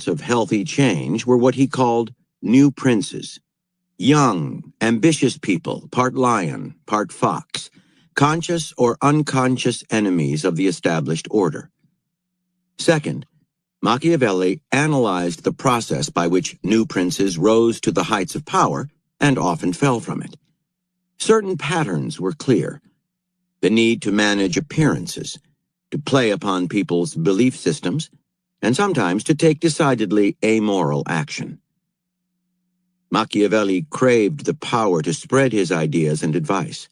agents of healthy change were what he called new princes. Young, ambitious people, part lion, part fox, conscious or unconscious enemies of the established order. Second, Machiavelli analyzed the process by which new princes rose to the heights of power and often fell from it. Certain patterns were clear: the need to manage appearances, to play upon people's belief systems, and sometimes to take decidedly amoral action. Machiavelli craved the power to spread his ideas and advice.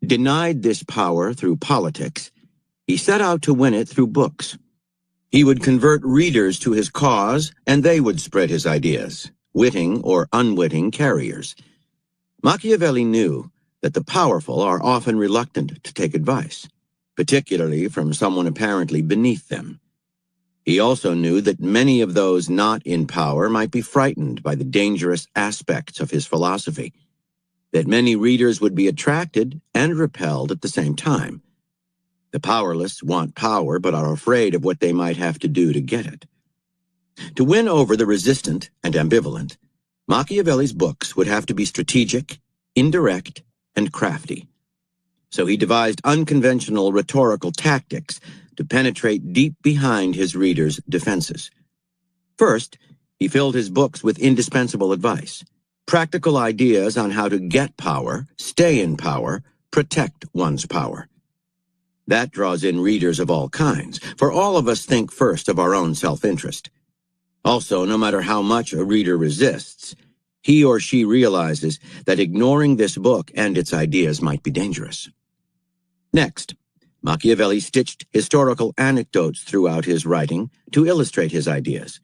Denied this power through politics, he set out to win it through books. He would convert readers to his cause, and they would spread his ideas, witting or unwitting carriers. Machiavelli knew that the powerful are often reluctant to take advice, particularly from someone apparently beneath them. He also knew that many of those not in power might be frightened by the dangerous aspects of his philosophy, that many readers would be attracted and repelled at the same time. The powerless want power but are afraid of what they might have to do to get it. To win over the resistant and ambivalent, Machiavelli's books would have to be strategic, indirect, and crafty. So he devised unconventional rhetorical tactics to penetrate deep behind his readers' defenses. First, he filled his books with indispensable advice, practical ideas on how to get power, stay in power, protect one's power. That draws in readers of all kinds, for all of us think first of our own self-interest. Also, no matter how much a reader resists, he or she realizes that ignoring this book and its ideas might be dangerous. Next, Machiavelli stitched historical anecdotes throughout his writing to illustrate his ideas.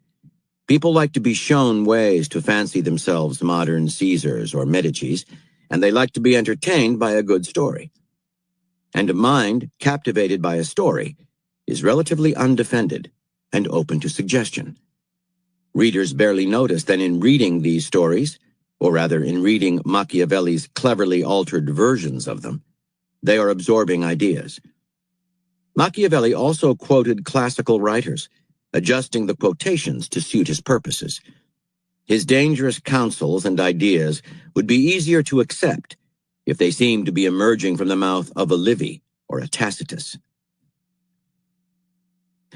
People like to be shown ways to fancy themselves modern Caesars or Medicis, and they like to be entertained by a good story. And a mind captivated by a story is relatively undefended and open to suggestion. Readers barely notice that in reading these stories, or rather in reading Machiavelli's cleverly altered versions of them, they are absorbing ideas. Machiavelli also quoted classical writers, adjusting the quotations to suit his purposes. His dangerous counsels and ideas would be easier to accept if they seemed to be emerging from the mouth of a Livy or a Tacitus.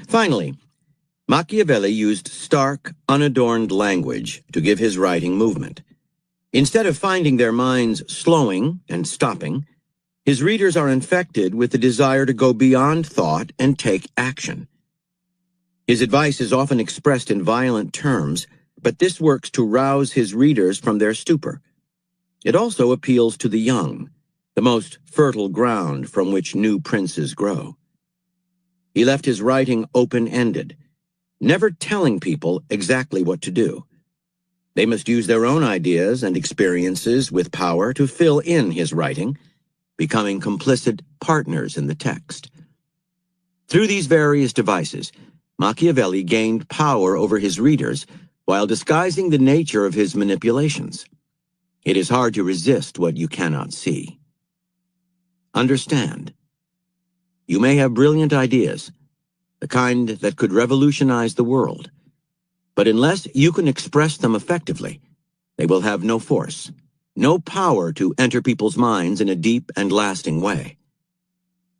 Finally, Machiavelli used stark, unadorned language to give his writing movement. Instead of finding their minds slowing and stopping, his readers are infected with the desire to go beyond thought and take action. His advice is often expressed in violent terms, but this works to rouse his readers from their stupor. It also appeals to the young, the most fertile ground from which new princes grow. He left his writing open-ended, never telling people exactly what to do. They must use their own ideas and experiences with power to fill in his writing, becoming complicit partners in the text. Through these various devices, Machiavelli gained power over his readers while disguising the nature of his manipulations. It is hard to resist what you cannot see. Understand. You may have brilliant ideas, the kind that could revolutionize the world, but unless you can express them effectively, they will have no force, no power to enter people's minds in a deep and lasting way.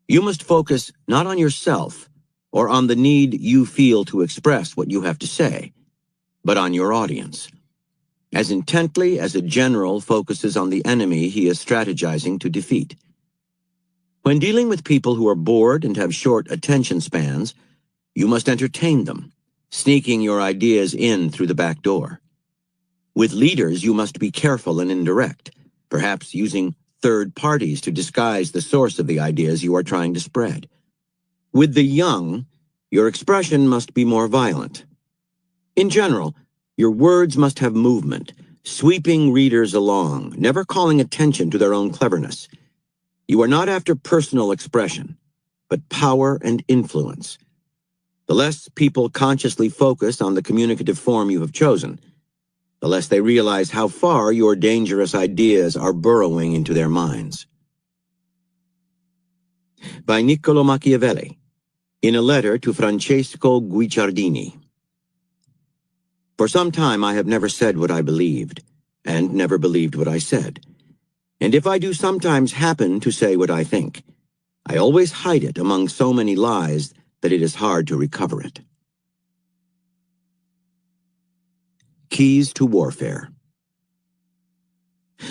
You must focus not on yourself or on the need you feel to express what you have to say, but on your audience, as intently as a general focuses on the enemy he is strategizing to defeat. When dealing with people who are bored and have short attention spans, you must entertain them, sneaking your ideas in through the back door. With leaders, you must be careful and indirect, perhaps using third parties to disguise the source of the ideas you are trying to spread. With the young, your expression must be more violent. In general, your words must have movement, sweeping readers along, never calling attention to their own cleverness. You are not after personal expression, but power and influence. The less people consciously focus on the communicative form you have chosen, the less they realize how far your dangerous ideas are burrowing into their minds. By Niccolò Machiavelli, in a letter to Francesco Guicciardini. For some time I have never said what I believed, and never believed what I said. And if I do sometimes happen to say what I think, I always hide it among so many lies that it is hard to recover it. Keys to Warfare.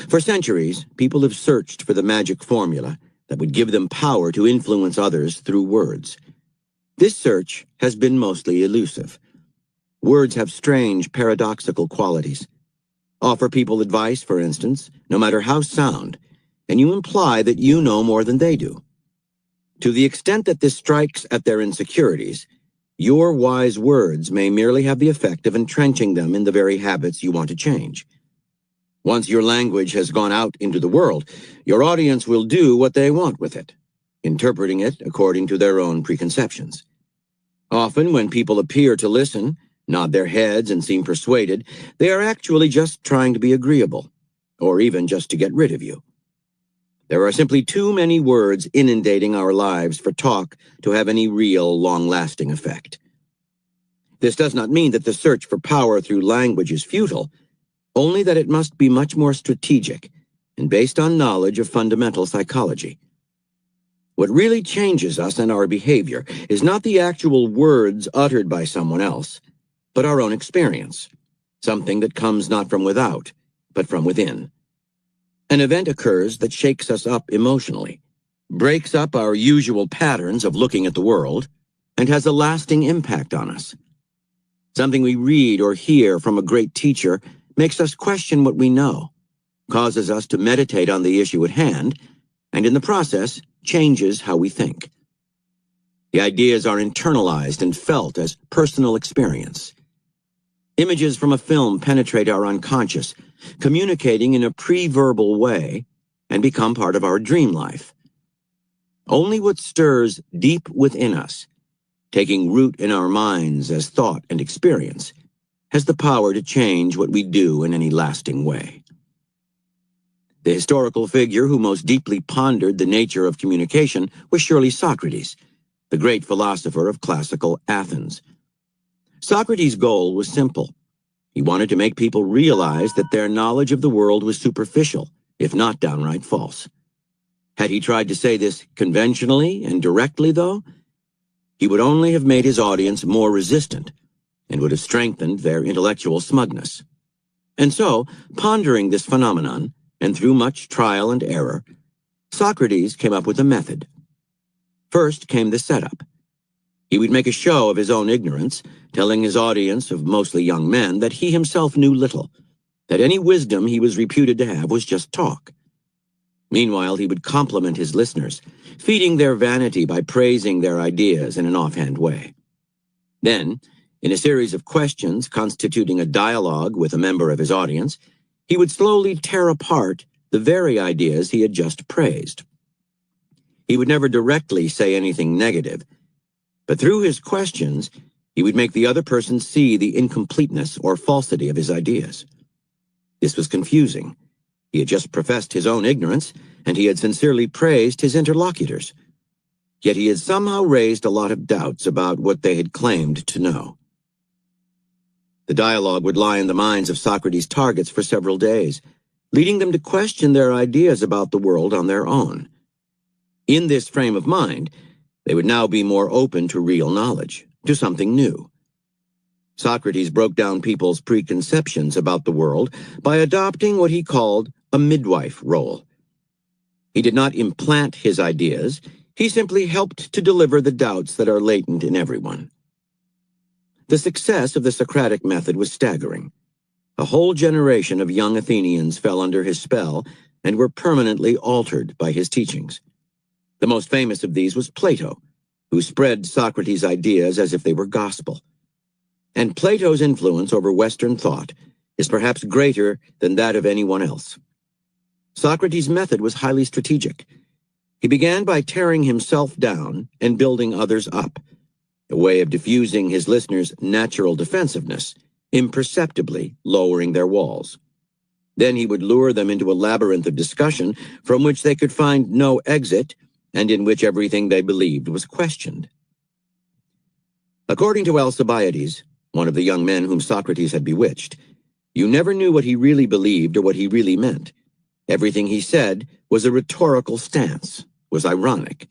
For centuries, people have searched for the magic formula that would give them power to influence others through words. This search has been mostly elusive. Words have strange, paradoxical qualities. Offer people advice, for instance, no matter how sound, and you imply that you know more than they do. To the extent that this strikes at their insecurities, your wise words may merely have the effect of entrenching them in the very habits you want to change. Once your language has gone out into the world, your audience will do what they want with it, interpreting it according to their own preconceptions. Often, when people appear to listen, nod their heads, and seem persuaded, they are actually just trying to be agreeable, or even just to get rid of you. There are simply too many words inundating our lives for talk to have any real, long-lasting effect. This does not mean that the search for power through language is futile, only that it must be much more strategic and based on knowledge of fundamental psychology. What really changes us and our behavior is not the actual words uttered by someone else, but our own experience, something that comes not from without, but from within. An event occurs that shakes us up emotionally, breaks up our usual patterns of looking at the world, and has a lasting impact on us. Something we read or hear from a great teacher makes us question what we know, causes us to meditate on the issue at hand, and in the process, changes how we think. The ideas are internalized and felt as personal experience. Images from a film penetrate our unconscious, communicating in a pre-verbal way, and become part of our dream life. Only what stirs deep within us, taking root in our minds as thought and experience, has the power to change what we do in any lasting way. The historical figure who most deeply pondered the nature of communication was surely Socrates, the great philosopher of classical Athens. Socrates' goal was simple. He wanted to make people realize that their knowledge of the world was superficial, if not downright false. Had he tried to say this conventionally and directly, though, he would only have made his audience more resistant and would have strengthened their intellectual smugness. And so, pondering this phenomenon, and through much trial and error, Socrates came up with a method. First came the setup. He would make a show of his own ignorance, telling his audience of mostly young men that he himself knew little, that any wisdom he was reputed to have was just talk. Meanwhile, he would compliment his listeners, feeding their vanity by praising their ideas in an offhand way. Then, in a series of questions constituting a dialogue with a member of his audience, he would slowly tear apart the very ideas he had just praised. He would never directly say anything negative, but through his questions, he would make the other person see the incompleteness or falsity of his ideas. This was confusing. He had just professed his own ignorance, and he had sincerely praised his interlocutors. Yet he had somehow raised a lot of doubts about what they had claimed to know. The dialogue would lie in the minds of Socrates' targets for several days, leading them to question their ideas about the world on their own. In this frame of mind, they would now be more open to real knowledge, to something new. Socrates broke down people's preconceptions about the world by adopting what he called a midwife role. He did not implant his ideas, he simply helped to deliver the doubts that are latent in everyone. The success of the Socratic method was staggering. A whole generation of young Athenians fell under his spell and were permanently altered by his teachings. The most famous of these was Plato, who spread Socrates' ideas as if they were gospel. And Plato's influence over Western thought is perhaps greater than that of anyone else. Socrates' method was highly strategic. He began by tearing himself down and building others up, a way of diffusing his listeners' natural defensiveness, imperceptibly lowering their walls. Then he would lure them into a labyrinth of discussion from which they could find no exit and in which everything they believed was questioned. According to Alcibiades, one of the young men whom Socrates had bewitched. You never knew what he really believed or what he really meant. Everything he said was a rhetorical stance, was ironic,